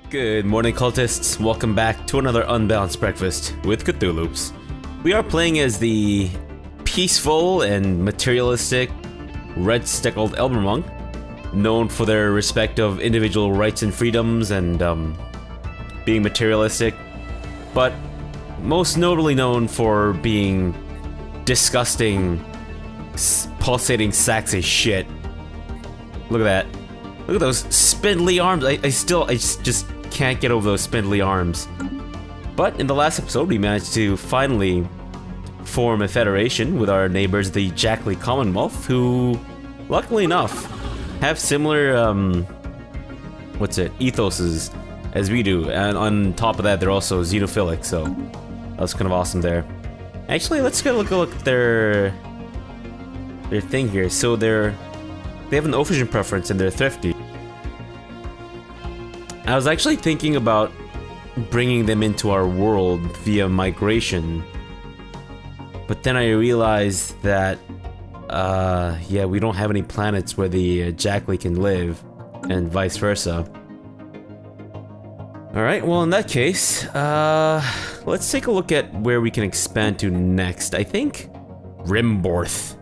Good morning, cultists. Welcome back to another Unbalanced Breakfast with Cthulhu's. We are playing as the peaceful and materialistic Red Steckled Elbermung, known for their respect of individual rights and freedoms and being materialistic, but most notably known for being disgusting, pulsating sacks of shit. Look at that. Look at those spindly arms. I just can't get over those spindly arms. But in the last episode, we managed to finally form a federation with our neighbors, the Jackly Commonwealth, who, luckily enough, have similar, ethoses as we do. And on top of that, they're also xenophilic, so that was kind of awesome there. Actually, let's go look at their thing here. So they have an ocean preference and they're thrifty. I was actually thinking about bringing them into our world via migration, but then I realized that, yeah, we don't have any planets where the Jackly can live, and vice versa. Alright, well in that case, let's take a look at where we can expand to next. I think Rimborth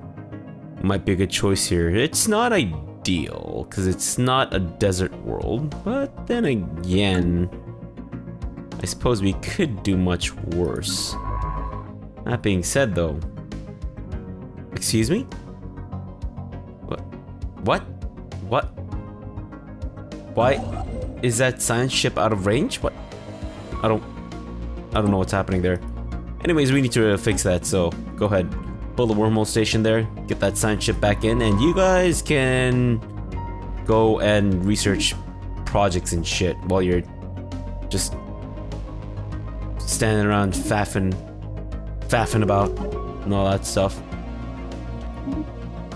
might be a good choice here. It's not ideal, because it's not a desert world, but then again, I suppose we could do much worse. That being said though... Excuse me? What? Why is that science ship out of range? What? I don't know what's happening there. Anyways, we need to fix that, so go ahead. Build a wormhole station there, get that science ship back in, and you guys can go and research projects and shit while you're just standing around faffing about and all that stuff.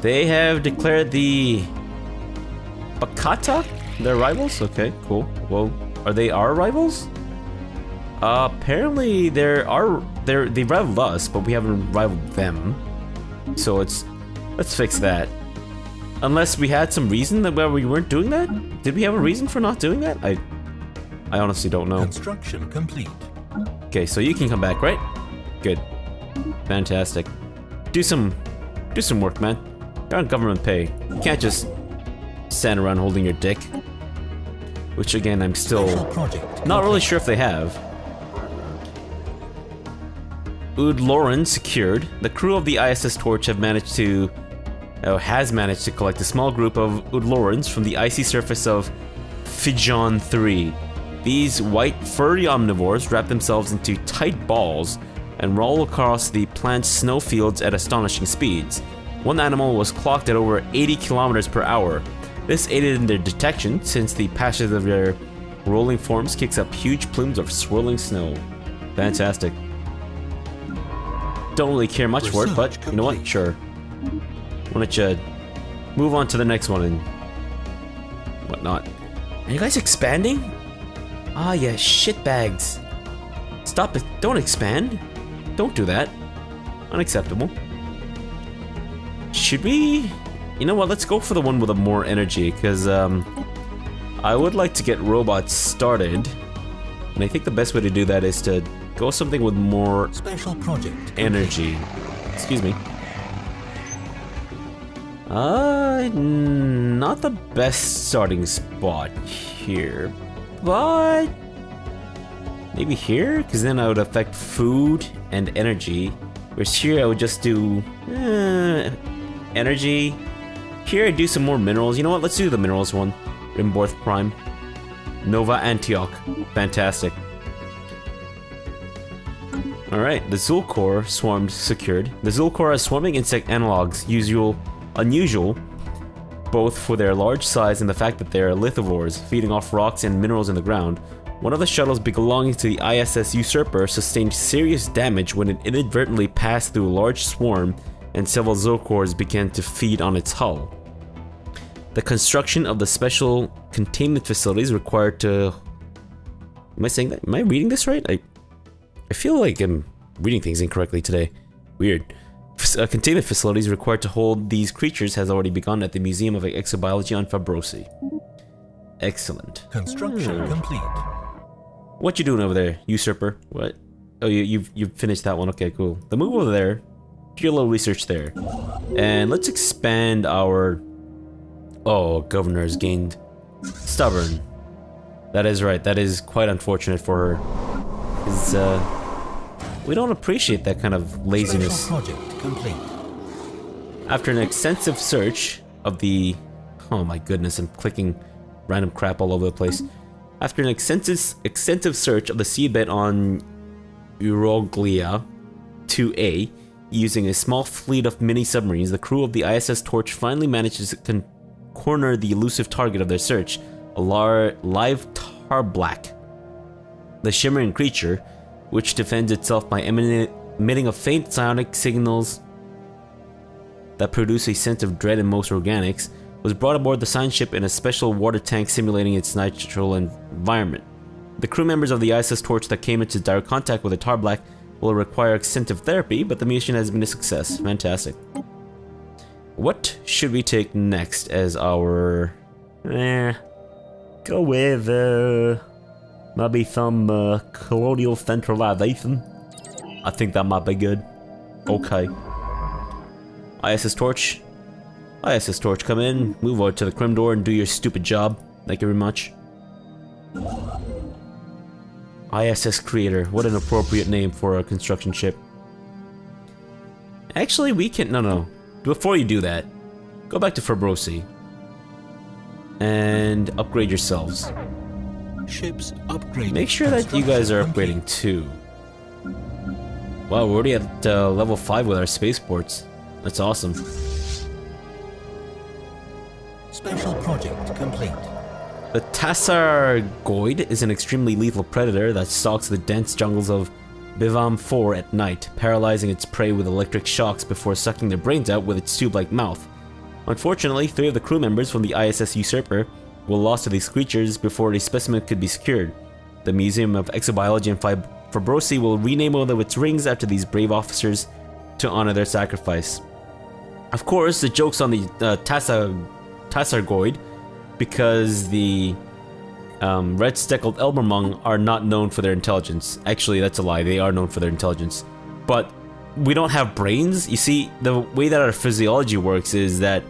They have declared the Bakata their rivals? Okay, cool. Well, are they our rivals? Apparently they rivaled us, but we haven't rivaled them. So let's fix that. Unless we had some reason that we weren't doing that? Did we have a reason for not doing that? I honestly don't know. Construction complete. Okay, so you can come back, right? Good. Fantastic. Do some work, man. You're on government pay. You can't just stand around holding your dick. Which again, I'm still not really sure if they have. Udloran secured. The crew of the ISS Torch has managed to collect a small group of Udlorans from the icy surface of Fijon 3. These white, furry omnivores wrap themselves into tight balls and roll across the plant's snowfields at astonishing speeds. One animal was clocked at over 80 kilometers per hour. This aided in their detection, since the passage of their rolling forms kicks up huge plumes of swirling snow. Fantastic. Don't really care much for it, but you know what? Sure. Why don't you move on to the next one and whatnot. Are you guys expanding? Ah, yeah, shitbags. Stop it. Don't expand. Don't do that. Unacceptable. Should we... You know what? Let's go for the one with more energy, because I would like to get robots started. And I think the best way to do that is to go something with more special project energy. Excuse me. Not the best starting spot here, but maybe here, because then I would affect food and energy. Whereas here I would just do energy. Here I do some more minerals. You know what? Let's do the minerals one. Rimborth Prime. Nova Antioch. Fantastic. Alright, the Zulkor swarmed secured. The Zulkor are swarming insect analogs, unusual, both for their large size and the fact that they are lithivores, feeding off rocks and minerals in the ground. One of the shuttles belonging to the ISS Usurper sustained serious damage when it inadvertently passed through a large swarm, and several Zulkors began to feed on its hull. The construction of the special containment facilities required to... Am I saying that? Am I reading this right? I feel like I'm reading things incorrectly today. Weird. Containment facilities required to hold these creatures has already begun at the Museum of Exobiology on Fabrosi. Excellent. Construction complete. What you doing over there, usurper? What? Oh, you've finished that one. Okay, cool. Then move over there. Do your little research there. And let's expand our... Oh, governor has gained... Stubborn. That is right. That is quite unfortunate for her. Because, we don't appreciate that kind of laziness. Special project complete. After an extensive search of the... Oh my goodness, I'm clicking random crap all over the place. After an extensive search of the seabed on Uroglia 2A, using a small fleet of mini-submarines, the crew of the ISS Torch finally manages to corner the elusive target of their search, a live tarblack. The shimmering creature, which defends itself by emitting a faint sonic signals that produce a sense of dread in most organics, was brought aboard the science ship in a special water tank simulating its natural environment. The crew members of the ISS Torch that came into direct contact with the tarblack will require extensive therapy, but the mission has been a success. Fantastic. What should we take next as our... Go with, maybe some, colonial centralization. I think that might be good. Okay. ISS Torch. ISS Torch, come in, move over to the Crim door and do your stupid job. Thank you very much. ISS Creator, what an appropriate name for a construction ship. Actually, we can... No. Before you do that, go back to Fabrosi. And upgrade yourselves. Ships upgraded. Make sure that you guys are upgrading too. Wow, we're already at level 5 with our spaceports. That's awesome. Special project complete. The Tassargoid is an extremely lethal predator that stalks the dense jungles of Bivam 4 at night, paralyzing its prey with electric shocks before sucking their brains out with its tube-like mouth. Unfortunately, 3 of the crew members from the ISS Usurper were lost to these creatures before a specimen could be secured. The Museum of Exobiology in Fabrosi will rename one of its rings after these brave officers to honor their sacrifice. Of course, the joke's on the Tassargoid, because the Red Steckled Elbermung are not known for their intelligence. Actually, that's a lie. They are known for their intelligence. But we don't have brains. You see, the way that our physiology works is that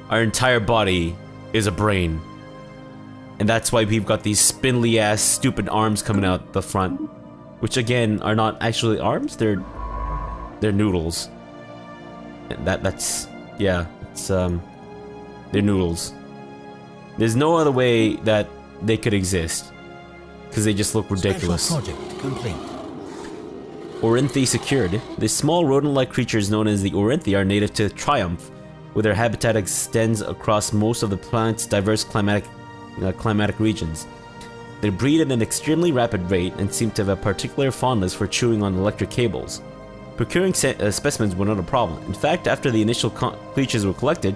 our entire body is a brain. And that's why we've got these spindly-ass, stupid arms coming out the front. Which, again, are not actually arms. They're noodles. Yeah, they're noodles. There's no other way that they could exist, because they just look ridiculous. Special project complete. Orinthi secured. The small rodent-like creatures known as the Orinthi are native to Triumph, where their habitat extends across most of the planet's diverse climatic regions. They breed at an extremely rapid rate and seem to have a particular fondness for chewing on electric cables. Procuring specimens were not a problem. In fact, after the initial creatures were collected,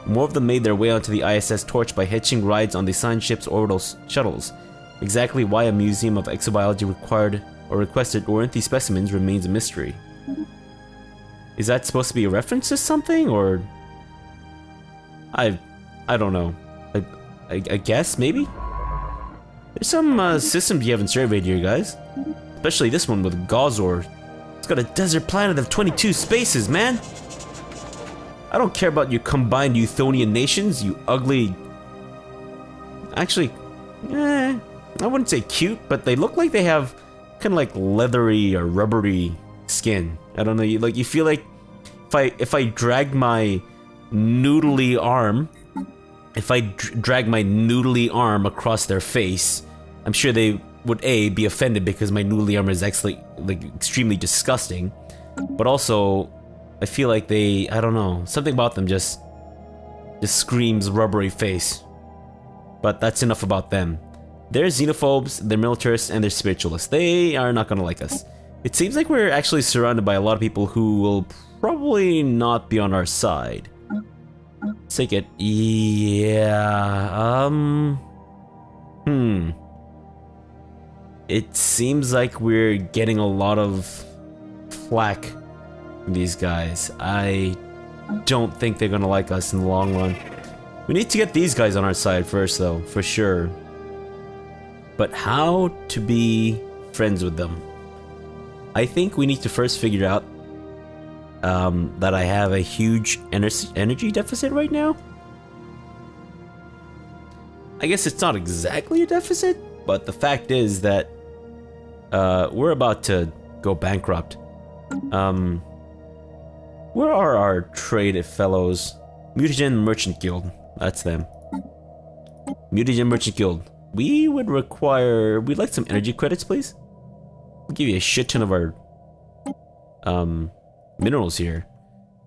more of them made their way onto the ISS Torch by hitching rides on the science ship's orbital shuttles. Exactly why a Museum of Exobiology required or requested Orinthi specimens remains a mystery. Is that supposed to be a reference to something, or... I don't know. I guess, maybe? There's some systems you haven't surveyed here, guys. Especially this one with Gazor. It's got a desert planet of 22 spaces, man! I don't care about your combined Euthonian nations, you ugly... Actually, I wouldn't say cute, but they look like they have kind of like leathery or rubbery skin. I don't know, you feel like if I drag my noodly arm, drag my noodly arm across their face, I'm sure they would be offended because my noodly arm is actually like extremely disgusting, but also I feel like I don't know, something about them just screams rubbery face. But that's enough about them. They're xenophobes, they're militarists, and they're spiritualists. They are not gonna like us. It seems like we're actually surrounded by a lot of people who will probably not be on our side. Let's take it. Yeah, It seems like we're getting a lot of flack from these guys. I don't think they're gonna like us in the long run. We need to get these guys on our side first, though, for sure. but how to be friends with them? I think we need to first figure out that I have a huge energy deficit right now. I guess it's not exactly a deficit, but the fact is that we're about to go bankrupt. Where are our trade fellows? Mutagen Merchant Guild. That's them. Mutagen Merchant Guild. We'd like some energy credits, please. We'll give you a shit ton of our minerals here.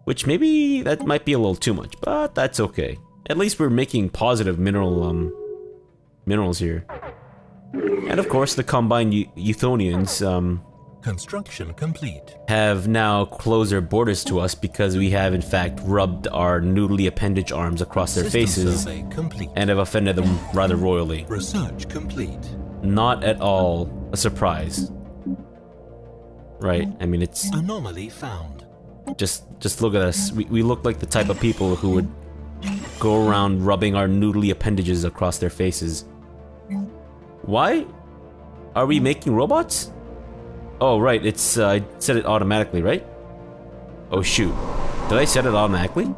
Which maybe that might be a little too much, but that's okay. At least we're making positive minerals here. And of course the combined Euthonians Construction complete. have now closed their borders to us because we have in fact rubbed our noodly appendage arms across their faces and have offended them rather royally. Research complete. Not at all a surprise. Right, I mean it's... Anomaly found. Just look at us. We look like the type of people who would go around rubbing our noodly appendages across their faces. Why? Are we making robots? Oh, right, it's, I set it automatically, right? Oh, shoot. Did I set it automatically?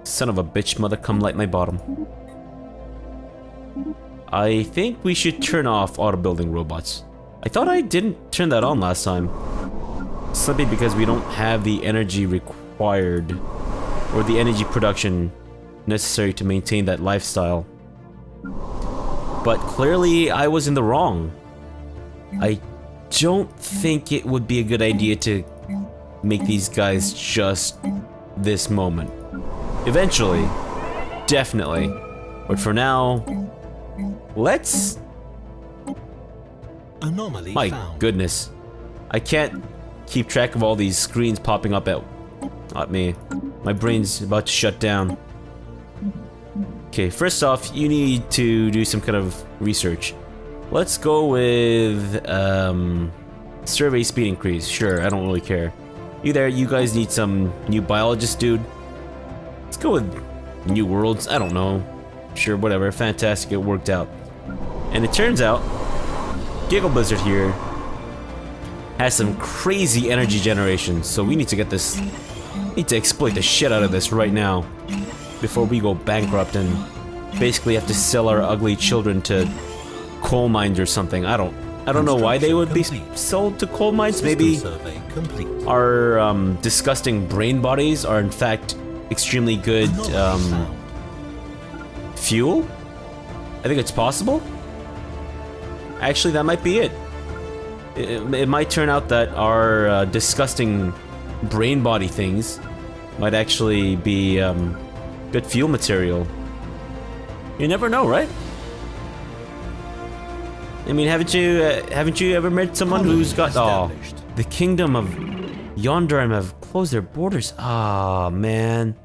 Son of a bitch, mother, come light my bottom. I think we should turn off auto-building robots. I thought I didn't turn that on last time. Simply because we don't have the energy required, or the energy production necessary to maintain that lifestyle. But clearly, I was in the wrong. I don't think it would be a good idea to make these guys just this moment. Eventually, definitely. But for now, let's... Anomaly My found. goodness. I can't keep track of all these screens popping up at me. My brain's about to shut down. Okay, first off, you need to do some kind of research. Let's go with survey speed increase. Sure, I don't really care. You there, you guys need some new biologist, dude? Let's go with new worlds. I don't know. Sure, whatever. Fantastic, it worked out. And it turns out, Giggle Blizzard here has some crazy energy generation, so we need to get this. Need to exploit the shit out of this right now before we go bankrupt and basically have to sell our ugly children to coal mines or something. I don't know why they would be sold to coal mines. Maybe our disgusting brain bodies are in fact extremely good fuel. I think it's possible. Actually, that might be it. It might turn out that our disgusting brain body things might actually be good fuel material. You never know, right? I mean, haven't you ever met someone who's got... Oh, the kingdom of Yondarim have closed their borders. Ah, man.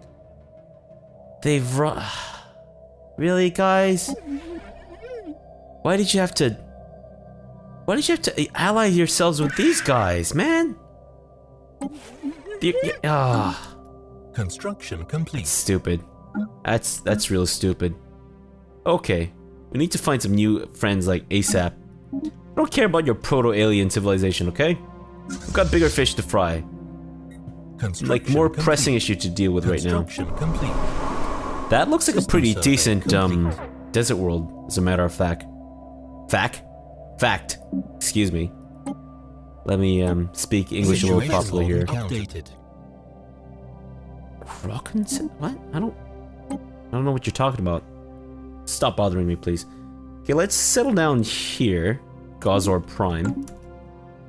They've run... Really, guys? Why did you have to ally yourselves with these guys, man? Construction complete. Stupid. That's real stupid. Okay, we need to find some new friends like ASAP. I don't care about your proto-alien civilization, okay? We've got bigger fish to fry. Like more pressing issue to deal with right now. Complete. That looks like a pretty decent desert world, as a matter of fact. Fact. Excuse me. Let me speak English a little properly here. Crockens? What? I don't know what you're talking about. Stop bothering me, please. Okay, let's settle down here, Gazor Prime,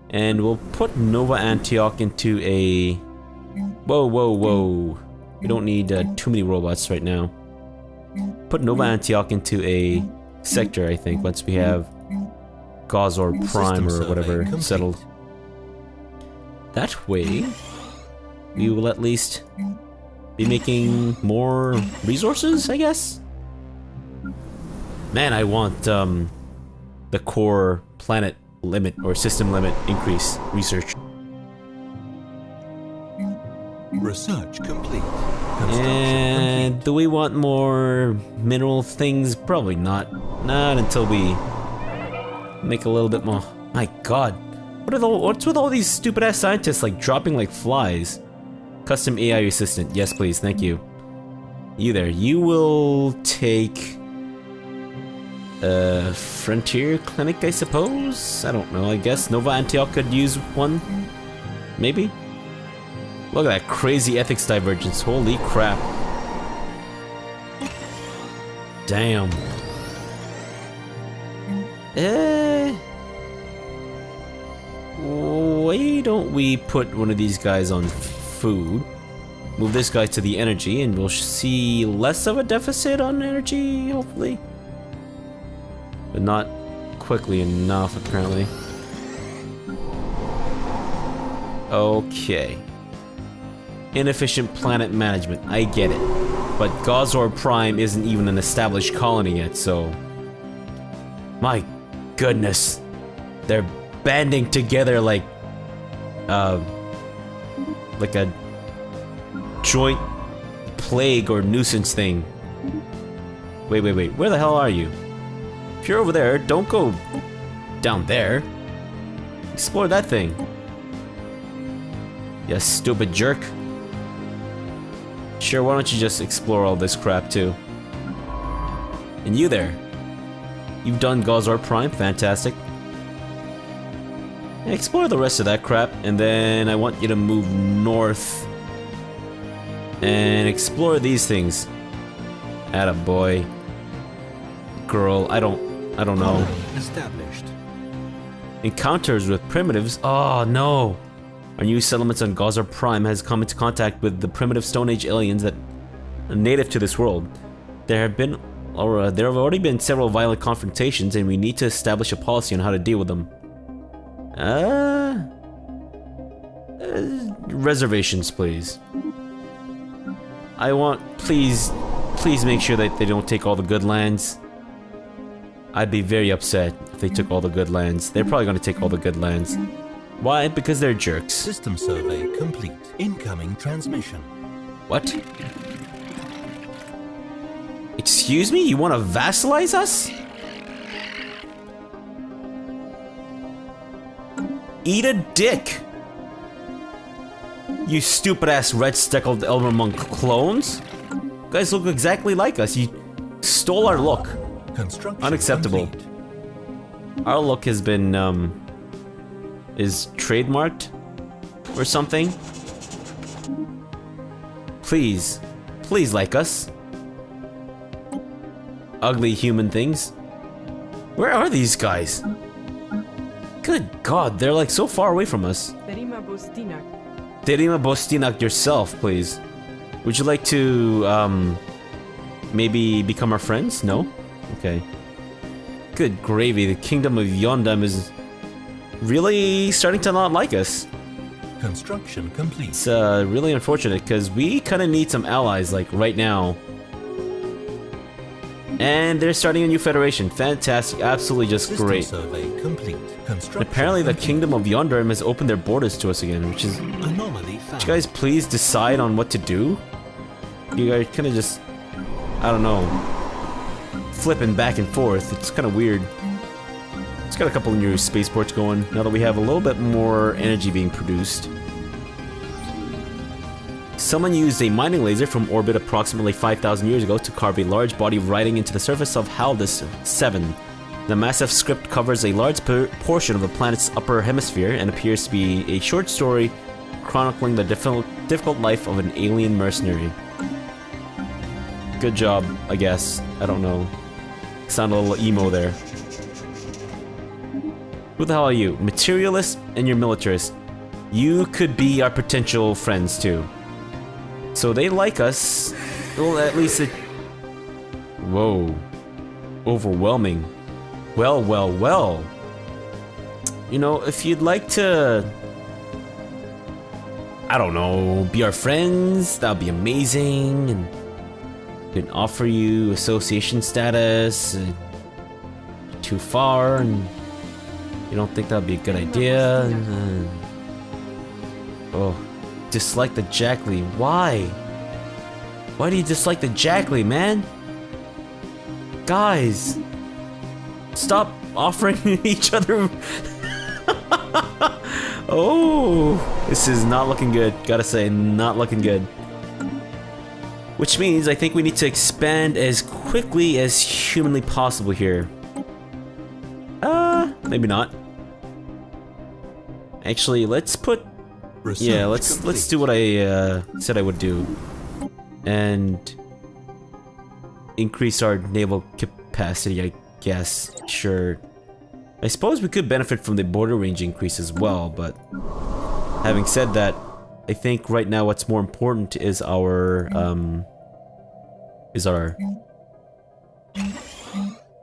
and we'll put Nova Antioch into a... Whoa. We don't need too many robots right now. Put Nova Antioch into a sector, I think, once we have Gazor Prime or whatever settled. That way, we will at least be making more resources, I guess? Man, I want the core planet limit or system limit increase research. Research complete. Construction And complete. do we want more mineral things? Probably not. Not until we make a little bit more. My god. What's with all these stupid ass scientists like dropping like flies? Custom AI assistant. Yes, please. Thank you. You there. You will take Frontier Clinic, I suppose? I don't know. I guess Nova Antioch could use one. Maybe? Look at that crazy ethics divergence. Holy crap. Damn. Why don't we put one of these guys on food? Move this guy to the energy and we'll see less of a deficit on energy, hopefully. But not quickly enough, apparently. Okay. Inefficient planet management, I get it. But Gazor Prime isn't even an established colony yet, so... My goodness. They're banding together like a joint plague or nuisance thing. Wait, where the hell are you? If you're over there, don't go down there. Explore that thing. You stupid jerk. Sure, why don't you just explore all this crap too? And you there. You've done Gazor Prime, fantastic. Explore the rest of that crap, and then I want you to move north and explore these things. Attaboy. Girl, I don't know. Established. Encounters with primitives? Oh no! Our new settlements on Gazor Prime has come into contact with the primitive Stone Age aliens that are native to this world. There have already been several violent confrontations, and we need to establish a policy on how to deal with them. Reservations, please. I want, please make sure that they don't take all the good lands. I'd be very upset if they took all the good lands. They're probably going to take all the good lands. Why? Because they're jerks. System survey complete. Incoming transmission. What? Excuse me? You want to vassalize us? Eat a dick! You stupid ass Red Steckled Elbermung clones? You guys look exactly like us. You stole our look. Construction Unacceptable. complete. Our look has been, is trademarked? Or something? Please. Please like us. Ugly human things. Where are these guys? Good God, they're like so far away from us. Terima Bostinak yourself, please. Would you like to, maybe become our friends? No? Okay. Good gravy, the kingdom of Yondam is really starting to not like us. Construction complete. It's really unfortunate because we kind of need some allies like right now. And they're starting a new federation. Fantastic, absolutely just System great. survey complete. Construction Apparently the complete. kingdom of Yondarim has opened their borders to us again, which is... Anomaly found. Would you guys please decide on what to do? You guys kind of just... I don't know. Flipping back and forth. It's kind of weird. It's got a couple new spaceports going now that we have a little bit more energy being produced. Someone used a mining laser from orbit approximately 5,000 years ago to carve a large body riding into the surface of Haldus 7. The massive script covers a large portion of the planet's upper hemisphere and appears to be a short story chronicling the difficult life of an alien mercenary. Good job, I guess. I don't know. Sound a little emo there. Who the hell are you? Materialist and you're militarist. You could be our potential friends too. So they like us. Well, at least it... Whoa. Overwhelming. Well. You know, if you'd like to... I don't know, be our friends, that'd be amazing. And we can offer you association status. Too far, and you don't think that'd be a good idea. Oh. dislike the Jackley. Why? Why do you dislike the Jackley, man? Guys, stop offering each other. Oh, this is not looking good. Gotta say, not looking good. Which means I think we need to expand as quickly as humanly possible here. Maybe not. Actually, let's put. Yeah, let's do what I said I would do, and increase our naval capacity. I guess. Sure. I suppose we could benefit from the border range increase as well, but having said that, I think right now what's more important is our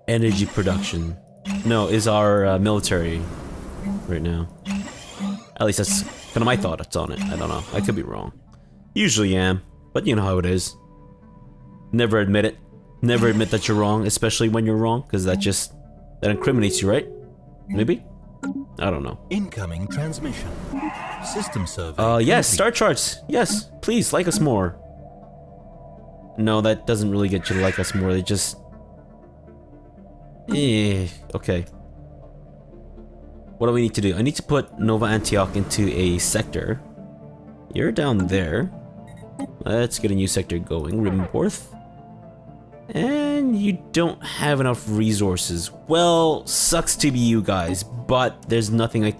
energy production. No, is our military right now. At least that's kind of my thoughts on it. I don't know. I could be wrong. Usually am, but you know how it is. Never admit it. Never admit that you're wrong, especially when you're wrong, because that incriminates you, right? Maybe? I don't know. Incoming transmission. System survey. Yes, star charts. Yes, please, like us more. No, that doesn't really get you to like us more. They just... okay. What do we need to do? I need to put Nova Antioch into a sector. You're down there. Let's get a new sector going. Rivenborth. And you don't have enough resources. Well, sucks to be you guys, but there's nothing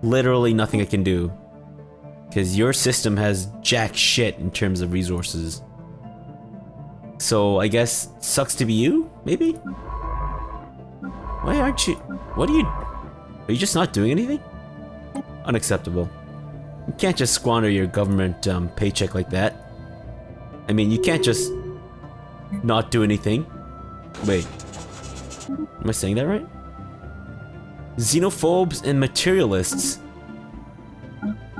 literally nothing I can do. Because your system has jack shit in terms of resources. So I guess sucks to be you, maybe? Why aren't you... What are you just not doing anything? Unacceptable. You can't just squander your government paycheck like that. I mean, you can't just not do anything. Wait. Am I saying that right? Xenophobes and materialists.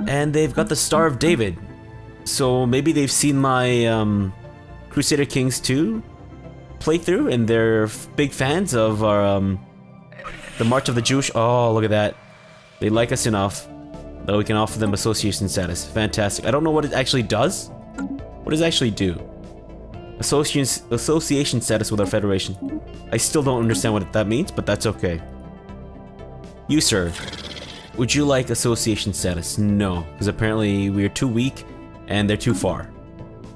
And they've got the Star of David. So maybe they've seen my Crusader Kings 2 playthrough and they're big fans of our the March of the Jewish. Oh, look at that. They like us enough that we can offer them association status. Fantastic. I don't know what it actually does. What does it actually do? Association status with our federation. I still don't understand what that means, but that's okay. You, sir. Would you like association status? No, because apparently we are too weak and they're too far.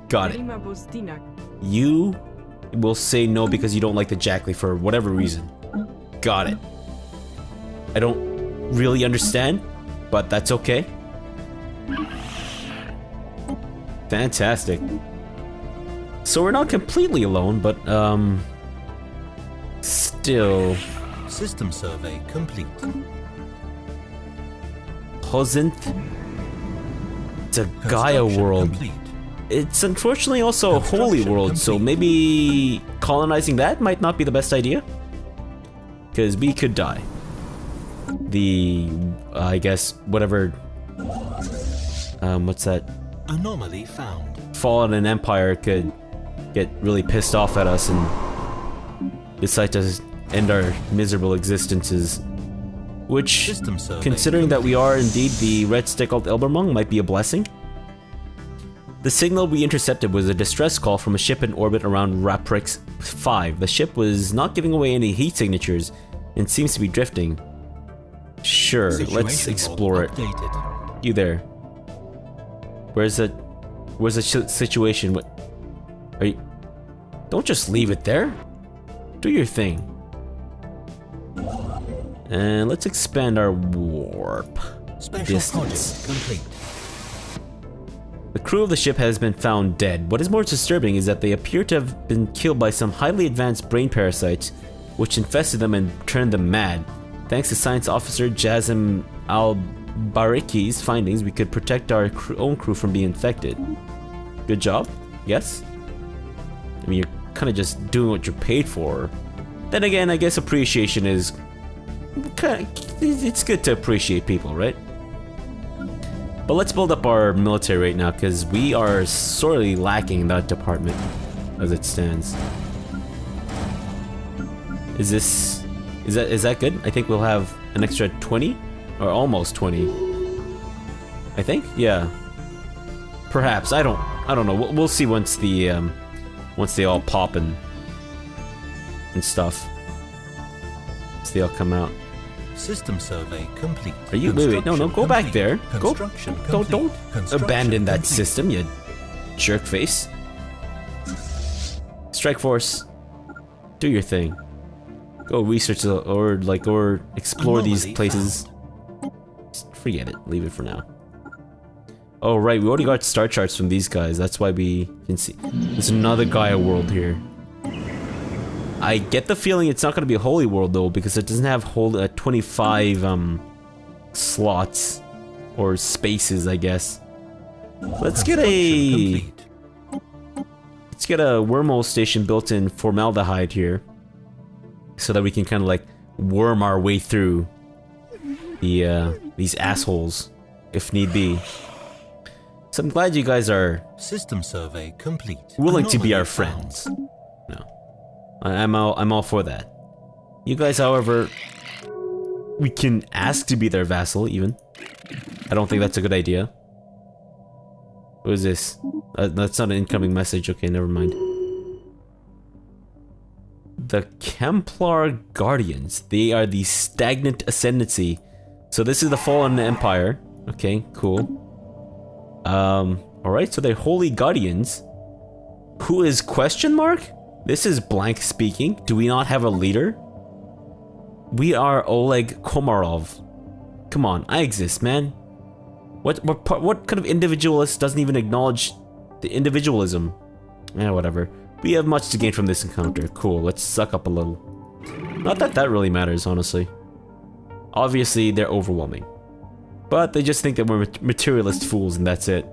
Got it. You will say no because you don't like the Jackley for whatever reason. Got it. I don't really understand, but that's okay. Fantastic. So we're not completely alone, but still. System survey complete. Hozinth. It's a Gaia world. Complete. It's unfortunately also a holy world, so maybe colonizing that might not be the best idea. Because we could die. The, I guess, whatever, what's that? Anomaly found. Fallen Empire could get really pissed off at us and decide to end our miserable existences. Which, considering that we are indeed the Red Steckled Elbermung, might be a blessing. The signal we intercepted was a distress call from a ship in orbit around Raprix 5. The ship was not giving away any heat signatures and seems to be drifting. Sure, let's explore it. You there. Where's the situation? What are you? Don't just leave it there. Do your thing. And let's expand our warp distance. Complete. The crew of the ship has been found dead. What is more disturbing is that they appear to have been killed by some highly advanced brain parasites, which infested them and turned them mad. Thanks to Science Officer Jazim Al-Bariki's findings, we could protect our own crew from being infected. Good job? Yes? I mean, you're kind of just doing what you're paid for. Then again, I guess appreciation is... It's good to appreciate people, right? But let's build up our military right now, because we are sorely lacking in that department as it stands. Is that good? I think we'll have an extra 20 or almost 20. I think, yeah. Perhaps. I don't know. We'll see once the once they all pop and stuff. Once they all come out. System survey complete. Are you? Wait, no, go back there. Go. Don't abandon that complete. system, you jerk face. Strike Force, do your thing. Go research or explore these places. Just forget it. Leave it for now. Oh right, we already got star charts from these guys. That's why we can see. There's another Gaia world here. I get the feeling it's not going to be a holy world though, because it doesn't have 25 slots or spaces, I guess. Let's get a wormhole station built in formaldehyde here, so that we can kind of like worm our way through the these assholes if need be. So I'm glad you guys are system survey complete. Willing to be our friends. No, I'm all for that. You guys, however, we can ask to be their vassal even. I don't think that's a good idea. What is this? That's not an incoming message. Okay, never mind. The Kemplar Guardians. They are the stagnant ascendancy. So this is the fallen empire. Okay, cool. Alright, so they're holy guardians. Who is question mark? This is blank speaking. Do we not have a leader? We are Oleg Komarov. Come on, I exist, man. What kind of individualist doesn't even acknowledge the individualism? Yeah, whatever. We have much to gain from this encounter. Cool, let's suck up a little. Not that that really matters, honestly. Obviously, they're overwhelming. But they just think that we're materialist fools and that's it.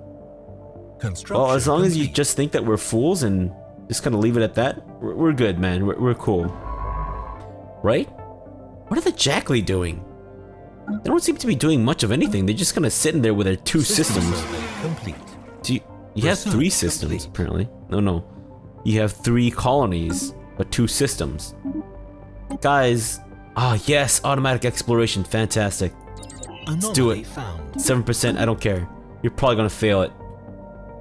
Well, as long as you just think that we're fools and just kind of leave it at that, we're good, man. We're cool. Right? What are the Jackley doing? They don't seem to be doing much of anything. They're just kind of sitting there with their two systems. Do you have 3 systems, apparently. No. You have 3 colonies, but 2 systems. Guys. Ah, yes, automatic exploration. Fantastic. Let's do it. 7%, I don't care. You're probably gonna fail it.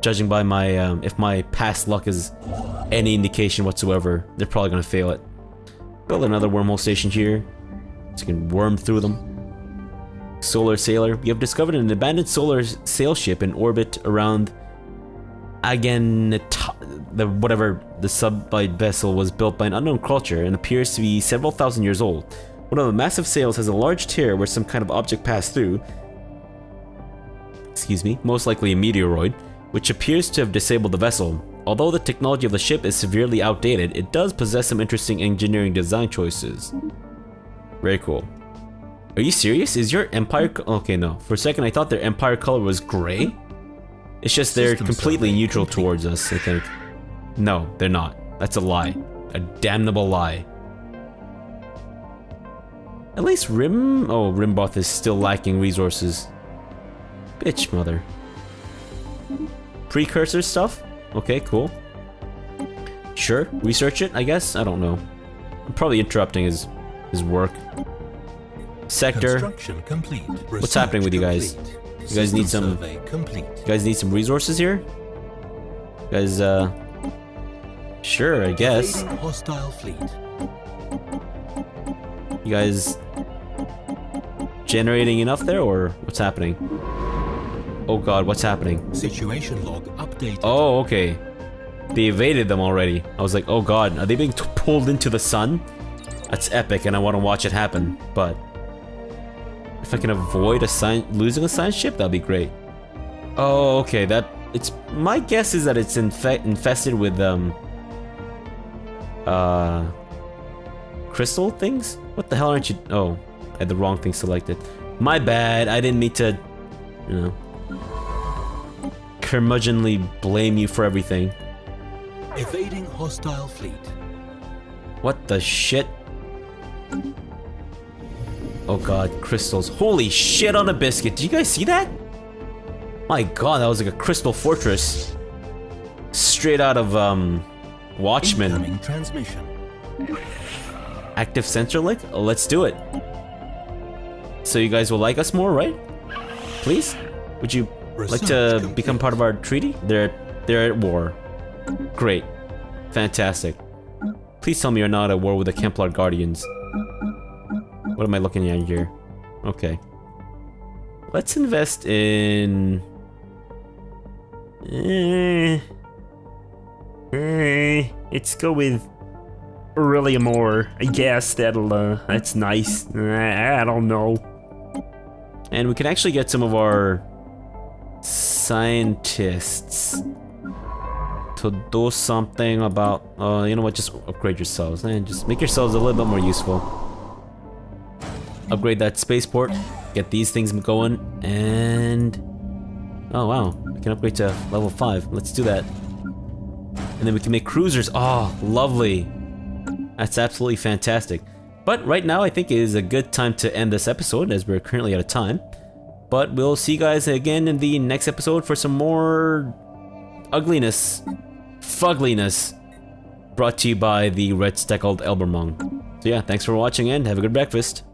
Judging by my, if my past luck is any indication whatsoever, they're probably gonna fail it. Build another wormhole station here, so you can worm through them. Solar Sailor. We have discovered an abandoned solar sail ship in orbit around again, the sub-light vessel was built by an unknown culture and appears to be several thousand years old. One of the massive sails has a large tear where some kind of object passed through. Excuse me, most likely a meteoroid, which appears to have disabled the vessel. Although the technology of the ship is severely outdated, it does possess some interesting engineering design choices. Very cool. Are you serious? Is your empire... Okay, no. For a second, I thought their empire color was gray. It's just they're completely neutral towards us, I think. No, they're not. That's a lie. A damnable lie. At least Rimboth is still lacking resources. Bitch, mother. Precursor stuff? Okay, cool. Sure, research it, I guess? I don't know. I'm probably interrupting his work. Sector. What's happening with you guys? You guys need some... You guys need some resources here? You guys, sure, I guess. Hostile fleet. You guys... generating enough there, or what's happening? Oh god, what's happening? Situation log updated. Oh, okay. They evaded them already. I was like, oh god, are they being pulled into the sun? That's epic, and I want to watch it happen, but... if I can avoid losing a science ship, that'd be great. Oh, okay, it's... my guess is that it's infested with, crystal things? What the hell aren't you... Oh, I had the wrong thing selected. My bad, I didn't mean to, you know... curmudgeonly blame you for everything. Evading hostile fleet. What the shit? Oh god, crystals. Holy shit on a biscuit. Did you guys see that? My god, that was like a crystal fortress. Straight out of, Watchmen. Incoming transmission. Active sensor link? Oh, let's do it. So you guys will like us more, right? Please? Would you like to become part of our treaty? They're at war. Great. Fantastic. Please tell me you're not at war with the Templar Guardians. What am I looking at here? Okay. Let's invest in... let's go with beryllium ore. I guess that's nice. I don't know. And we can actually get some of our scientists to do something about, you know what, just upgrade yourselves, and just make yourselves a little bit more useful. Upgrade that spaceport, get these things going, and... oh wow, we can upgrade to level 5, let's do that. And then we can make cruisers, oh, lovely. That's absolutely fantastic. But right now I think it is a good time to end this episode, as we're currently out of time. But we'll see you guys again in the next episode for some more ugliness, fugliness, brought to you by the Red Steckled Elbermung. So yeah, thanks for watching and have a good breakfast.